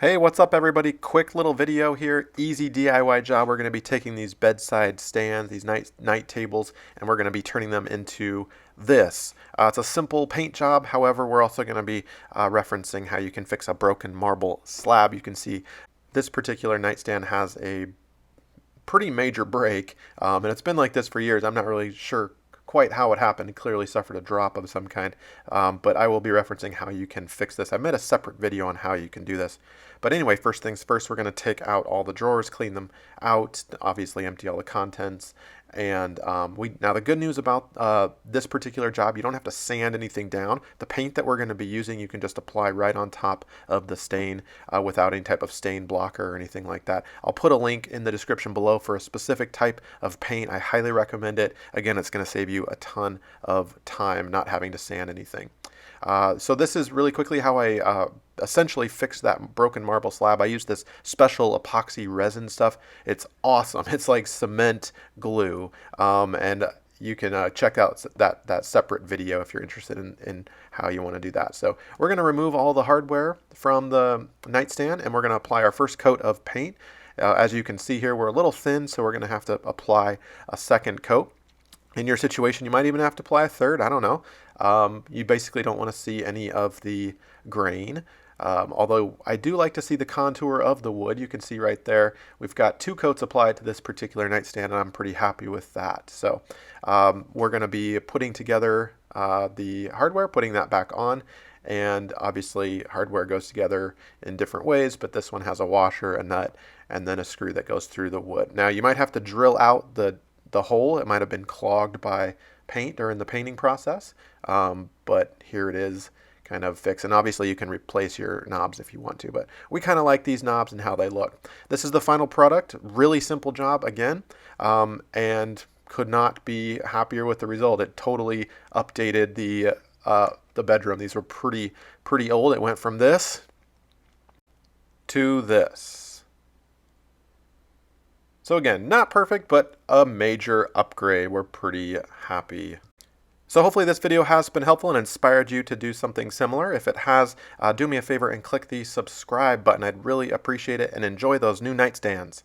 Hey, what's up everybody? Quick little video here, easy DIY job. We're going to be taking these bedside stands, these night tables, and we're going to be turning them into this. It's a simple paint job, however, we're also going to be referencing how you can fix a broken marble slab. You can see this particular nightstand has a pretty major break, and it's been like this for years. I'm not really sure quite how it happened. It clearly suffered a drop of some kind, but I will be referencing how you can fix this. I made a separate video on how you can do this. But anyway, first things first, we're going to take out all the drawers, clean them out, obviously empty all the contents. And now the good news about this particular job, you don't have to sand anything down. The paint that we're going to be using, you can just apply right on top of the stain without any type of stain blocker or anything like that. I'll put a link in the description below for a specific type of paint. I highly recommend it. Again, it's going to save you a ton of time not having to sand anything. So this is really quickly how I essentially fixed that broken marble slab. I used this special epoxy resin stuff. It's awesome. It's like cement glue, and you can check out that separate video if you're interested in how you want to do that. So we're going to remove all the hardware from the nightstand, and we're going to apply our first coat of paint. As you can see here, we're a little thin, so we're going to have to apply a second coat. In your situation, you might even have to apply a third. I don't know. You basically don't want to see any of the grain. Although I do like to see the contour of the wood. You can see right there, we've got 2 coats applied to this particular nightstand, and I'm pretty happy with that. So we're going to be putting together the hardware, putting that back on. And obviously hardware goes together in different ways, but this one has a washer, a nut, and then a screw that goes through the wood. Now you might have to drill out the hole. It might have been clogged by paint during the painting process, but here it is kind of fixed. And obviously you can replace your knobs if you want to, but we kind of like these knobs and how they look. This is the final product. Really simple job again, and could not be happier with the result. It totally updated the bedroom. These were pretty old. It went from this to this. So again, not perfect, but a major upgrade. We're pretty happy. So hopefully this video has been helpful and inspired you to do something similar. If it has, do me a favor and click the subscribe button. I'd really appreciate it, and enjoy those new nightstands.